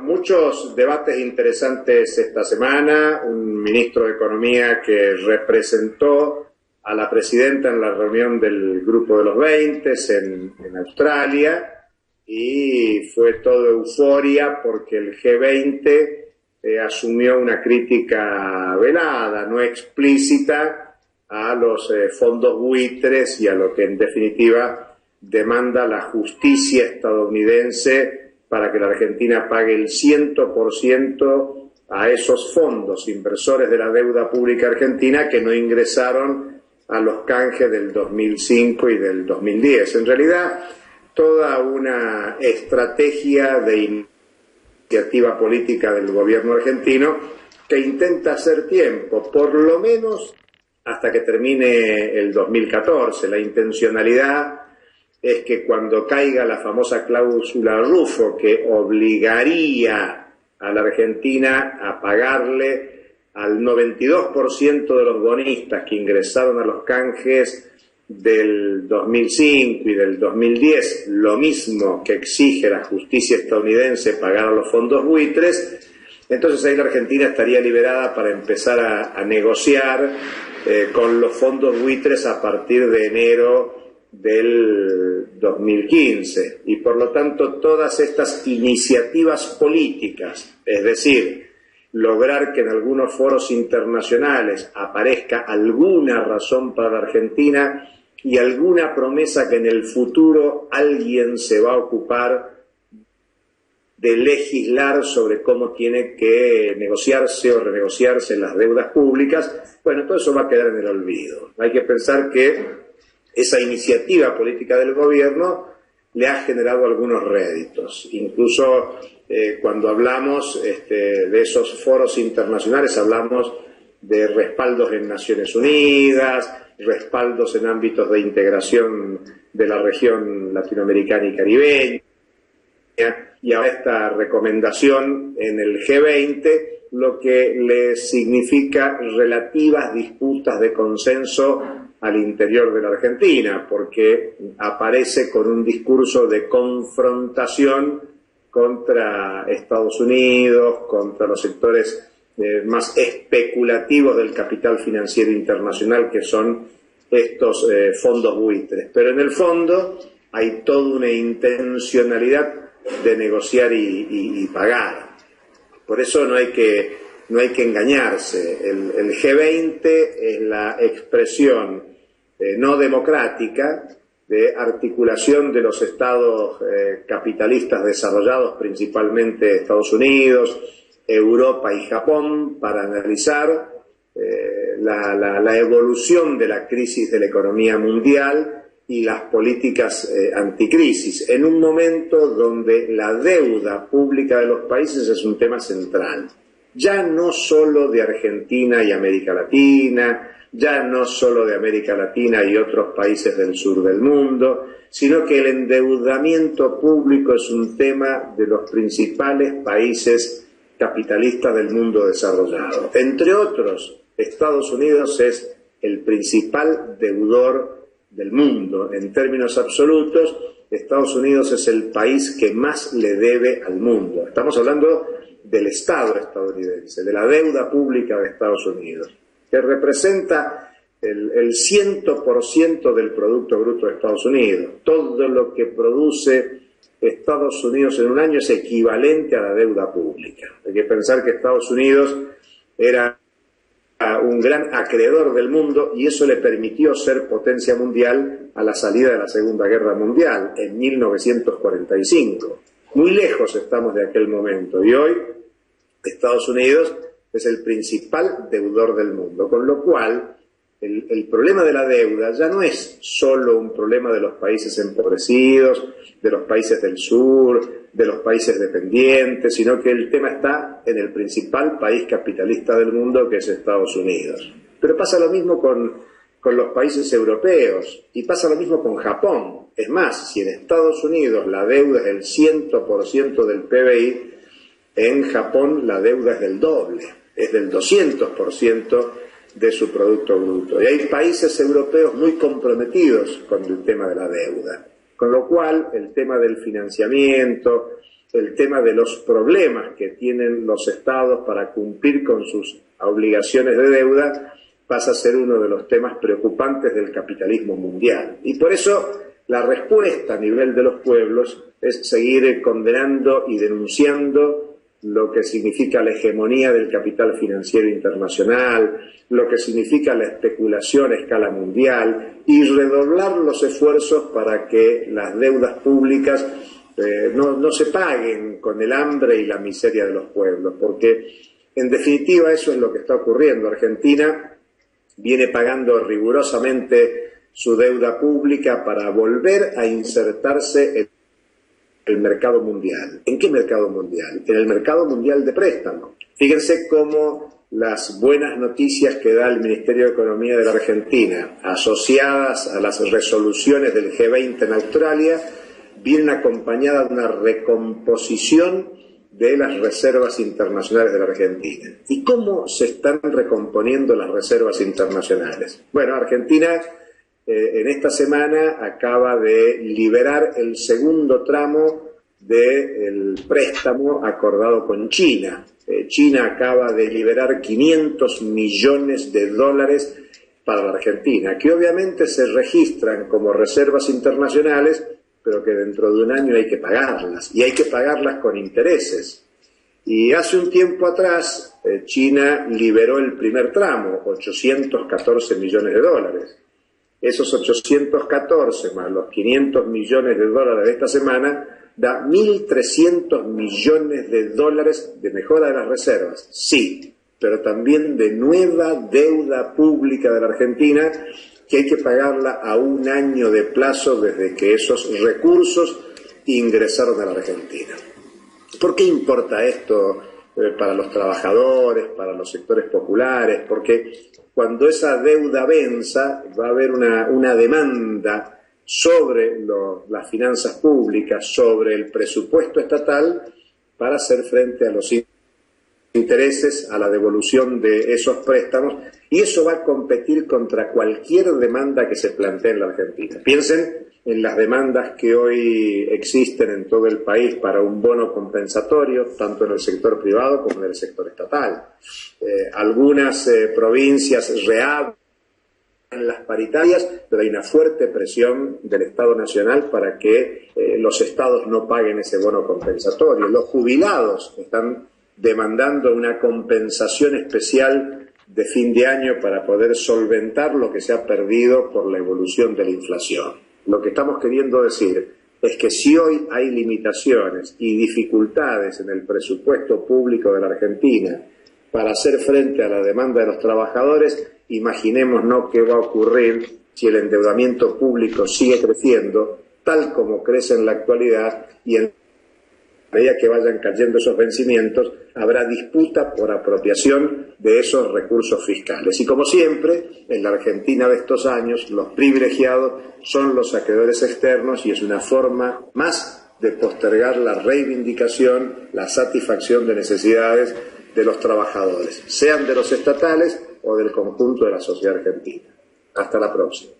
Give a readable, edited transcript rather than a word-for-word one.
muchos debates interesantes esta semana. Un ministro de Economía que representó a la presidenta en la reunión del Grupo de los 20 en Australia, y fue todo euforia porque el G20 asumió una crítica velada, no explícita, a los fondos buitres y a lo que en definitiva demanda la justicia estadounidense para que la Argentina pague el 100% a esos fondos inversores de la deuda pública argentina que no ingresaron a los canjes del 2005 y del 2010. En realidad, toda una estrategia de iniciativa política del gobierno argentino que intenta hacer tiempo, por lo menos hasta que termine el 2014. La intencionalidad es que cuando caiga la famosa cláusula Rufo, que obligaría a la Argentina a pagarle al 92% de los bonistas que ingresaron a los canjes del 2005 y del 2010, lo mismo que exige la justicia estadounidense pagar a los fondos buitres, entonces ahí la Argentina estaría liberada para empezar a negociar con los fondos buitres a partir de enero del 2015. Y por lo tanto todas estas iniciativas políticas, es decir, lograr que en algunos foros internacionales aparezca alguna razón para la Argentina y alguna promesa que en el futuro alguien se va a ocupar de legislar sobre cómo tiene que negociarse o renegociarse las deudas públicas, bueno, todo eso va a quedar en el olvido. Hay que pensar que esa iniciativa política del gobierno le ha generado algunos réditos. Incluso cuando hablamos de esos foros internacionales, hablamos de respaldos en Naciones Unidas, respaldos en ámbitos de integración de la región latinoamericana y caribeña, y ahora esta recomendación en el G20, lo que le significa relativas disputas de consenso al interior de la Argentina, porque aparece con un discurso de confrontación contra Estados Unidos, contra los sectores más especulativos del capital financiero internacional, que son estos fondos buitres. Pero en el fondo hay toda una intencionalidad de negociar y pagar. Por eso no hay que engañarse. El G20 es la expresión no democrática de articulación de los estados capitalistas desarrollados, principalmente Estados Unidos, Europa y Japón, para analizar la evolución de la crisis de la economía mundial y las políticas anticrisis, en un momento donde la deuda pública de los países es un tema central, ya no solo de Argentina y América Latina, ya no solo de América Latina y otros países del sur del mundo, sino que el endeudamiento público es un tema de los principales países capitalistas del mundo desarrollado. Entre otros, Estados Unidos es el principal deudor del mundo. En términos absolutos, Estados Unidos es el país que más le debe al mundo. Estamos hablando del Estado estadounidense, de la deuda pública de Estados Unidos, que representa el 100% del Producto Bruto de Estados Unidos. Todo lo que produce Estados Unidos en un año es equivalente a la deuda pública. Hay que pensar que Estados Unidos era un gran acreedor del mundo y eso le permitió ser potencia mundial a la salida de la Segunda Guerra Mundial en 1945. Muy lejos estamos de aquel momento y hoy Estados Unidos es el principal deudor del mundo, con lo cual el problema de la deuda ya no es solo un problema de los países empobrecidos, de los países del sur, de los países dependientes, sino que el tema está en el principal país capitalista del mundo, que es Estados Unidos. Pero pasa lo mismo con los países europeos y pasa lo mismo con Japón. Es más, si en Estados Unidos la deuda es del 100% del PBI, en Japón la deuda es del doble, es del 200% de su Producto Bruto. Y hay países europeos muy comprometidos con el tema de la deuda. Con lo cual, el tema del financiamiento, el tema de los problemas que tienen los estados para cumplir con sus obligaciones de deuda pasa a ser uno de los temas preocupantes del capitalismo mundial. Y por eso la respuesta a nivel de los pueblos es seguir condenando y denunciando lo que significa la hegemonía del capital financiero internacional, lo que significa la especulación a escala mundial y redoblar los esfuerzos para que las deudas públicas no se paguen con el hambre y la miseria de los pueblos, porque en definitiva eso es lo que está ocurriendo. Argentina viene pagando rigurosamente su deuda pública para volver a insertarse en el mercado mundial. ¿En qué mercado mundial? En el mercado mundial de préstamos. Fíjense cómo las buenas noticias que da el Ministerio de Economía de la Argentina, asociadas a las resoluciones del G20 en Australia, vienen acompañadas de una recomposición de las reservas internacionales de la Argentina. ¿Y cómo se están recomponiendo las reservas internacionales? Bueno, Argentina en esta semana acaba de liberar el segundo tramo del préstamo acordado con China. China acaba de liberar 500 millones de dólares para la Argentina, que obviamente se registran como reservas internacionales, pero que dentro de un año hay que pagarlas, y hay que pagarlas con intereses. Y hace un tiempo atrás, China liberó el primer tramo, 814 millones de dólares. Esos 814 más los 500 millones de dólares de esta semana da 1.300 millones de dólares de mejora de las reservas, sí, pero también de nueva deuda pública de la Argentina, que hay que pagarla a un año de plazo desde que esos recursos ingresaron a la Argentina. ¿Por qué importa esto para los trabajadores, para los sectores populares? Porque cuando esa deuda venza va a haber una demanda sobre las finanzas públicas, sobre el presupuesto estatal para hacer frente a los intereses, a la devolución de esos préstamos, y eso va a competir contra cualquier demanda que se plantee en la Argentina. Piensen en las demandas que hoy existen en todo el país para un bono compensatorio, tanto en el sector privado como en el sector estatal. Algunas provincias reabren las paritarias, pero hay una fuerte presión del Estado Nacional para que los estados no paguen ese bono compensatorio. Los jubilados están demandando una compensación especial de fin de año para poder solventar lo que se ha perdido por la evolución de la inflación. Lo que estamos queriendo decir es que si hoy hay limitaciones y dificultades en el presupuesto público de la Argentina para hacer frente a la demanda de los trabajadores, imaginémonos qué va a ocurrir si el endeudamiento público sigue creciendo, tal como crece en la actualidad, y en a medida que vayan cayendo esos vencimientos, habrá disputa por apropiación de esos recursos fiscales. Y como siempre, en la Argentina de estos años, los privilegiados son los acreedores externos, y es una forma más de postergar la reivindicación, la satisfacción de necesidades de los trabajadores, sean de los estatales o del conjunto de la sociedad argentina. Hasta la próxima.